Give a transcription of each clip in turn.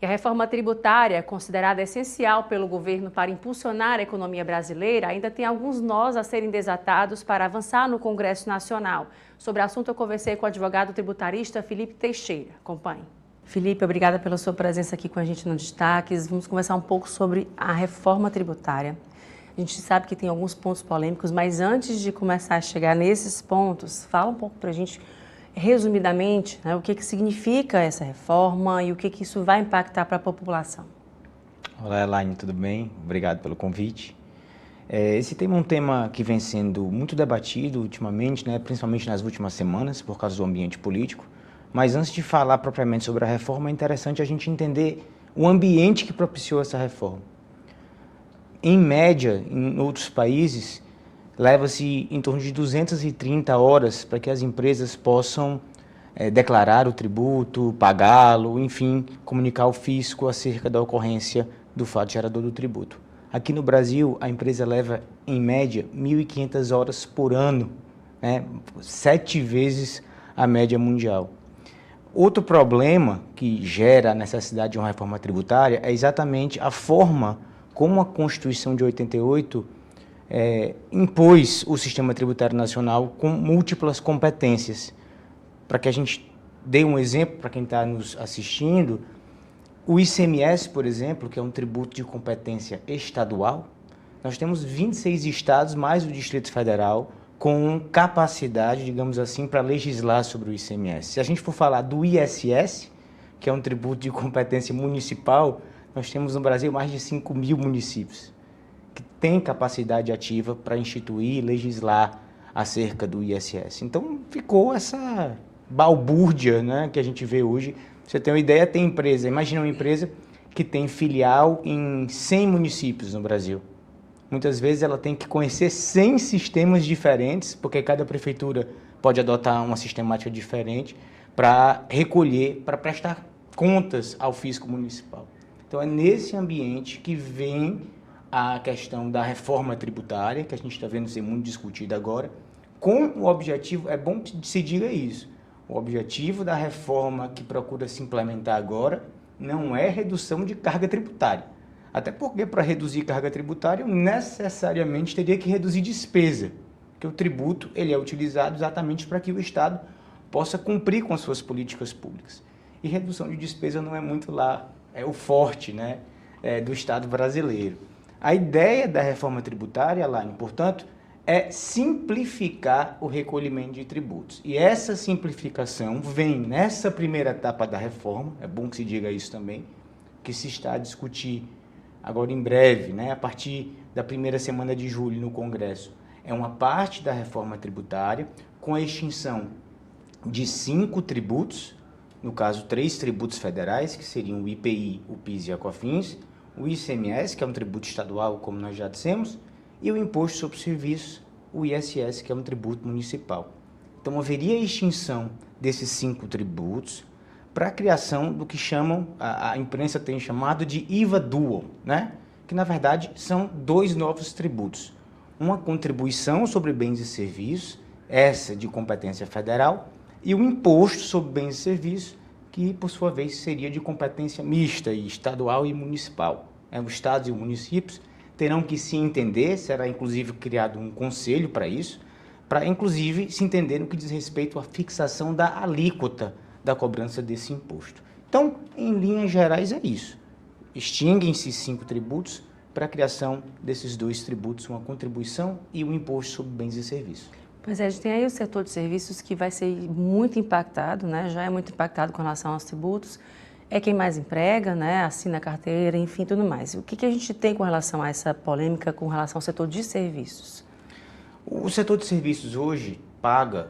E a reforma tributária, considerada essencial pelo governo para impulsionar a economia brasileira, ainda tem alguns nós a serem desatados para avançar no Congresso Nacional. Sobre o assunto, eu conversei com o advogado tributarista Felipe Teixeira. Acompanhe. Felipe, obrigada pela sua presença aqui com a gente no Destaques. Vamos conversar um pouco sobre a reforma tributária. A gente sabe que tem alguns pontos polêmicos, mas antes de começar a chegar nesses pontos, fala um pouco para a gente, resumidamente, né, o que significa essa reforma e o que isso vai impactar para a população. Olá, Elaine, tudo bem? Obrigado pelo convite. Esse tema é um tema que vem sendo muito debatido ultimamente, né, principalmente nas últimas semanas, por causa do ambiente político. Mas antes de falar propriamente sobre a reforma, é interessante a gente entender o ambiente que propiciou essa reforma. Em média, em outros países, leva-se em torno de 230 horas para que as empresas possam declarar o tributo, pagá-lo, enfim, comunicar ao fisco acerca da ocorrência do fato gerador do tributo. Aqui no Brasil, a empresa leva, em média, 1.500 horas por ano, né? 7 vezes a média mundial. Outro problema que gera a necessidade de uma reforma tributária é exatamente a forma como a Constituição de 88 impôs o sistema tributário nacional com múltiplas competências. Para que a gente dê um exemplo para quem está nos assistindo, o ICMS, por exemplo, que é um tributo de competência estadual, nós temos 26 estados, mais o Distrito Federal, com capacidade, digamos assim, para legislar sobre o ICMS. Se a gente for falar do ISS, que é um tributo de competência municipal, nós temos no Brasil mais de 5.000 municípios que têm capacidade ativa para instituir e legislar acerca do ISS. Então, ficou essa balbúrdia, né, que a gente vê hoje. Você tem uma ideia, tem empresa, imagina uma empresa que tem filial em 100 municípios no Brasil. Muitas vezes ela tem que conhecer 100 sistemas diferentes, porque cada prefeitura pode adotar uma sistemática diferente para recolher, para prestar contas ao fisco municipal. Então é nesse ambiente que vem a questão da reforma tributária, que a gente está vendo ser muito discutida agora, com o objetivo, é bom que se diga isso, o objetivo da reforma que procura se implementar agora não é redução de carga tributária. Até porque para reduzir carga tributária, necessariamente teria que reduzir despesa, porque o tributo ele é utilizado exatamente para que o Estado possa cumprir com as suas políticas públicas. E redução de despesa não é muito lá, é o forte, né, do Estado brasileiro. A ideia da reforma tributária, Elaine, portanto, é simplificar o recolhimento de tributos. E essa simplificação vem nessa primeira etapa da reforma, é bom que se diga isso também, que se está a discutir agora em breve, né, a partir da primeira semana de julho no Congresso. É uma parte da reforma tributária com a extinção de 5 tributos, no caso 3 tributos federais, que seriam o IPI, o PIS e a COFINS, o ICMS, que é um tributo estadual, como nós já dissemos, e o Imposto sobre Serviços, o ISS, que é um tributo municipal. Então, haveria a extinção desses 5 tributos para a criação do que chamam, a imprensa tem chamado de IVA Dual, né? Que, na verdade, são 2 novos tributos. Uma contribuição sobre bens e serviços, essa de competência federal, e o Imposto sobre bens e serviços, que, por sua vez, seria de competência mista, estadual e municipal. Os estados e os municípios terão que se entender, será inclusive criado um conselho para isso, para inclusive se entender no que diz respeito à fixação da alíquota da cobrança desse imposto. Então, em linhas gerais é isso. Extinguem-se 5 tributos para a criação desses 2 tributos, uma contribuição e um imposto sobre bens e serviços. Pois é, a gente tem aí o setor de serviços que vai ser muito impactado, né? Já é muito impactado com relação aos tributos. É quem mais emprega, né? Assina a carteira, enfim, tudo mais. O que a gente tem com relação a essa polêmica com relação ao setor de serviços? O setor de serviços hoje paga,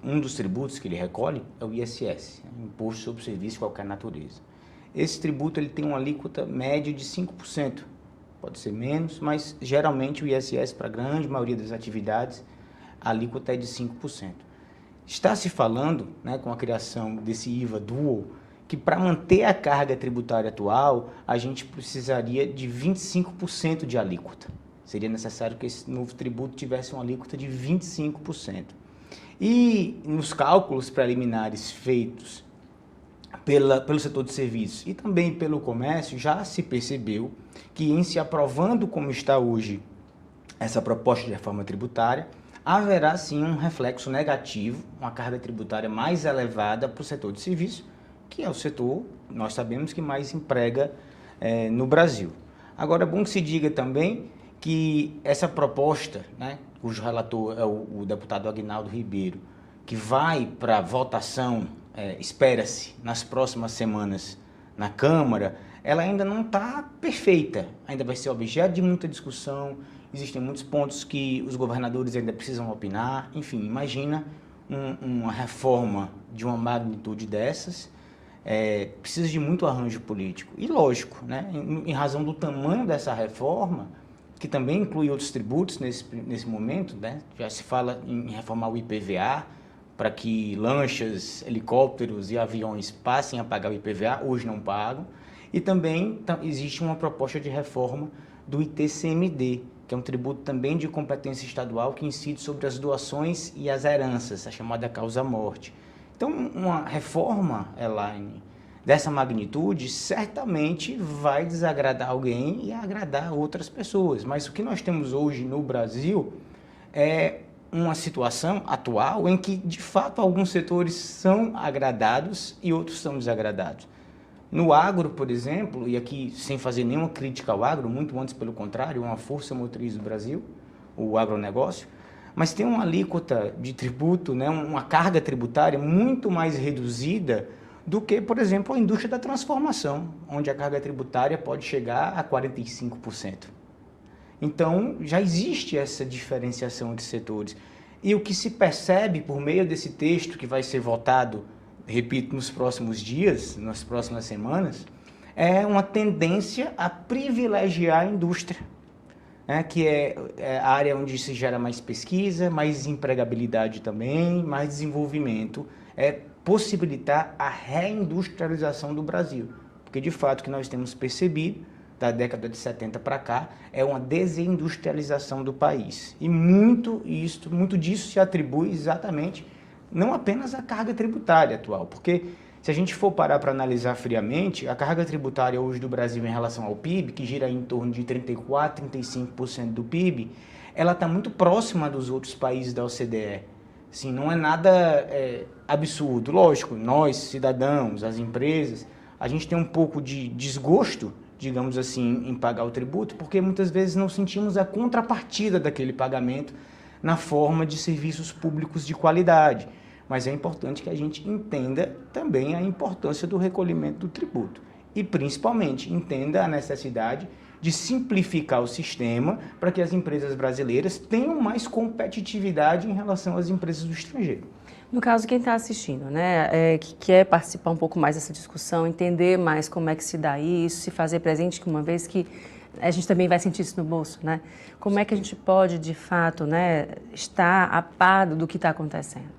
um dos tributos que ele recolhe é o ISS, Imposto sobre Serviço de Qualquer Natureza. Esse tributo ele tem uma alíquota média de 5%, pode ser menos, mas geralmente o ISS, para a grande maioria das atividades, a alíquota é de 5%. Está se falando, né, com a criação desse IVA Dual, que para manter a carga tributária atual, a gente precisaria de 25% de alíquota. Seria necessário que esse novo tributo tivesse uma alíquota de 25%. E nos cálculos preliminares feitos pelo setor de serviços e também pelo comércio, já se percebeu que, em se aprovando como está hoje essa proposta de reforma tributária, haverá sim um reflexo negativo, uma carga tributária mais elevada para o setor de serviços, que é o setor, nós sabemos, que mais emprega no Brasil. Agora, é bom que se diga também que essa proposta, né, cujo relator é o deputado Aguinaldo Ribeiro, que vai para votação, espera-se, nas próximas semanas na Câmara, ela ainda não está perfeita, ainda vai ser objeto de muita discussão, existem muitos pontos que os governadores ainda precisam opinar, enfim, imagina uma reforma de uma magnitude dessas, precisa de muito arranjo político. E lógico, né, em razão do tamanho dessa reforma, que também inclui outros tributos nesse momento, né, já se fala em reformar o IPVA, para que lanchas, helicópteros e aviões passem a pagar o IPVA, hoje não pagam. E também existe uma proposta de reforma do ITCMD, que é um tributo também de competência estadual que incide sobre as doações e as heranças, a chamada causa-morte. Então, uma reforma, Elaine, dessa magnitude, certamente vai desagradar alguém e agradar outras pessoas. Mas o que nós temos hoje no Brasil é uma situação atual em que, de fato, alguns setores são agradados e outros são desagradados. No agro, por exemplo, e aqui sem fazer nenhuma crítica ao agro, muito antes pelo contrário, uma força motriz do Brasil, o agronegócio, mas tem uma alíquota de tributo, né, uma carga tributária muito mais reduzida do que, por exemplo, a indústria da transformação, onde a carga tributária pode chegar a 45%. Então, já existe essa diferenciação entre setores. E o que se percebe por meio desse texto que vai ser votado, repito, nos próximos dias, nas próximas semanas, é uma tendência a privilegiar a indústria, né, que é a área onde se gera mais pesquisa, mais empregabilidade também, mais desenvolvimento, possibilitar a reindustrialização do Brasil. Porque, de fato, o que nós temos percebido da década de 70 para cá, é uma desindustrialização do país. E muito disso se atribui exatamente, não apenas à carga tributária atual, porque se a gente for parar para analisar friamente, a carga tributária hoje do Brasil em relação ao PIB, que gira em torno de 34%, 35% do PIB, ela está muito próxima dos outros países da OCDE. Assim, não é nada absurdo. Lógico, nós, cidadãos, as empresas, a gente tem um pouco de desgosto, digamos assim, em pagar o tributo, porque muitas vezes não sentimos a contrapartida daquele pagamento na forma de serviços públicos de qualidade. Mas é importante que a gente entenda também a importância do recolhimento do tributo e, principalmente, entenda a necessidade de simplificar o sistema para que as empresas brasileiras tenham mais competitividade em relação às empresas do estrangeiro. No caso, quem está assistindo, né, que quer participar um pouco mais dessa discussão, entender mais como é que se dá isso, se fazer presente, que uma vez que a gente também vai sentir isso no bolso, né? Como é que a gente pode, de fato, né, estar a par do que está acontecendo?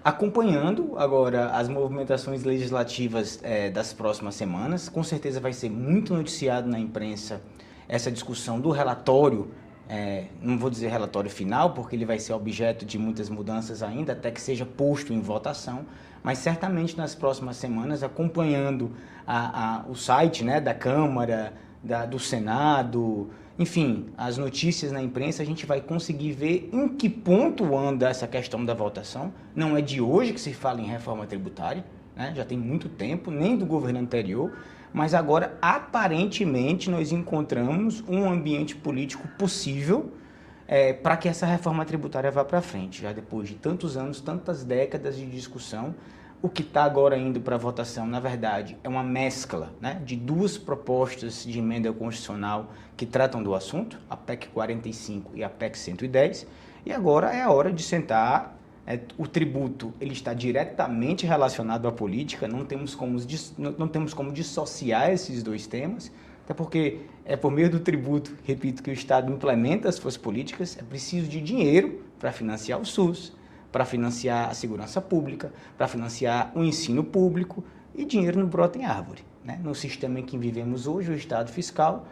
Acompanhando agora as movimentações legislativas das próximas semanas, com certeza vai ser muito noticiado na imprensa essa discussão do relatório. Não vou dizer relatório final, porque ele vai ser objeto de muitas mudanças ainda, até que seja posto em votação, mas certamente nas próximas semanas, acompanhando o site, né, da Câmara, do Senado, enfim, as notícias na imprensa, a gente vai conseguir ver em que ponto anda essa questão da votação. Não é de hoje que se fala em reforma tributária, né, já tem muito tempo, nem do governo anterior, mas agora, aparentemente, nós encontramos um ambiente político possível para que essa reforma tributária vá para frente. Já depois de tantos anos, tantas décadas de discussão, o que está agora indo para votação, na verdade, é uma mescla, né, de duas propostas de emenda constitucional que tratam do assunto, a PEC 45 e a PEC 110, e agora é a hora de sentar. O tributo ele está diretamente relacionado à política, não temos como dissociar esses dois temas, até porque é por meio do tributo, repito, que o Estado implementa as suas políticas. É preciso de dinheiro para financiar o SUS, para financiar a segurança pública, para financiar o ensino público, e dinheiro não brota em árvore, né? No sistema em que vivemos hoje, o Estado fiscal,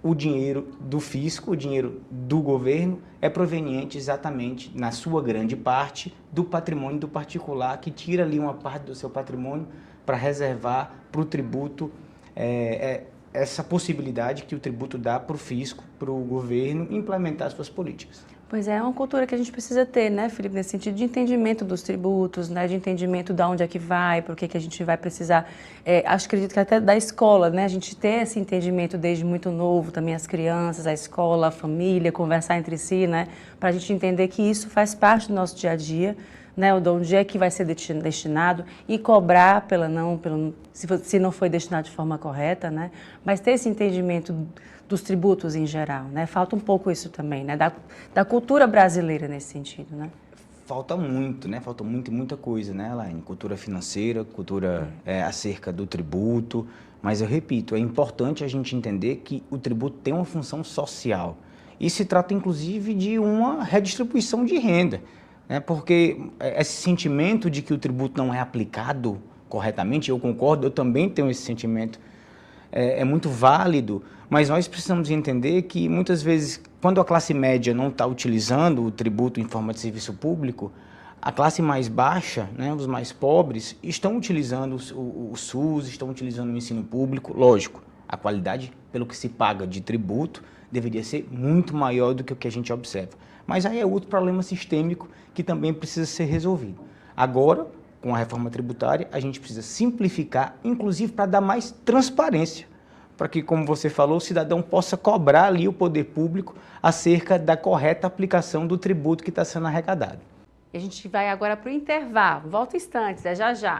o dinheiro do fisco, o dinheiro do governo é proveniente exatamente, na sua grande parte, do patrimônio do particular, que tira ali uma parte do seu patrimônio para reservar para o tributo essa possibilidade que o tributo dá para o fisco, para o governo implementar suas políticas. Pois é uma cultura que a gente precisa ter, né, Felipe, nesse sentido de entendimento dos tributos, né, de entendimento de onde é que vai, por que a gente vai precisar, acredito que até da escola, né, a gente ter esse entendimento desde muito novo, também as crianças, a escola, a família, conversar entre si, né, para a gente entender que isso faz parte do nosso dia a dia, né, de onde é que vai ser destinado e cobrar se não foi destinado de forma correta, né, mas ter esse entendimento dos tributos em geral, né? Falta um pouco isso também, né? Da cultura brasileira nesse sentido, né? Falta muito, né? Falta muita coisa, né, Elaine? Cultura financeira, cultura acerca do tributo, mas eu repito, é importante a gente entender que o tributo tem uma função social e se trata inclusive de uma redistribuição de renda, né? Porque esse sentimento de que o tributo não é aplicado corretamente, eu concordo, eu também tenho esse sentimento, é muito válido, mas nós precisamos entender que muitas vezes, quando a classe média não está utilizando o tributo em forma de serviço público, a classe mais baixa, né, os mais pobres, estão utilizando o SUS, estão utilizando o ensino público. Lógico, a qualidade pelo que se paga de tributo deveria ser muito maior do que o que a gente observa. Mas aí é outro problema sistêmico que também precisa ser resolvido. Agora, com a reforma tributária, a gente precisa simplificar, inclusive para dar mais transparência, para que, como você falou, o cidadão possa cobrar ali o poder público acerca da correta aplicação do tributo que está sendo arrecadado. A gente vai agora para o intervalo. Volta instantes, já já.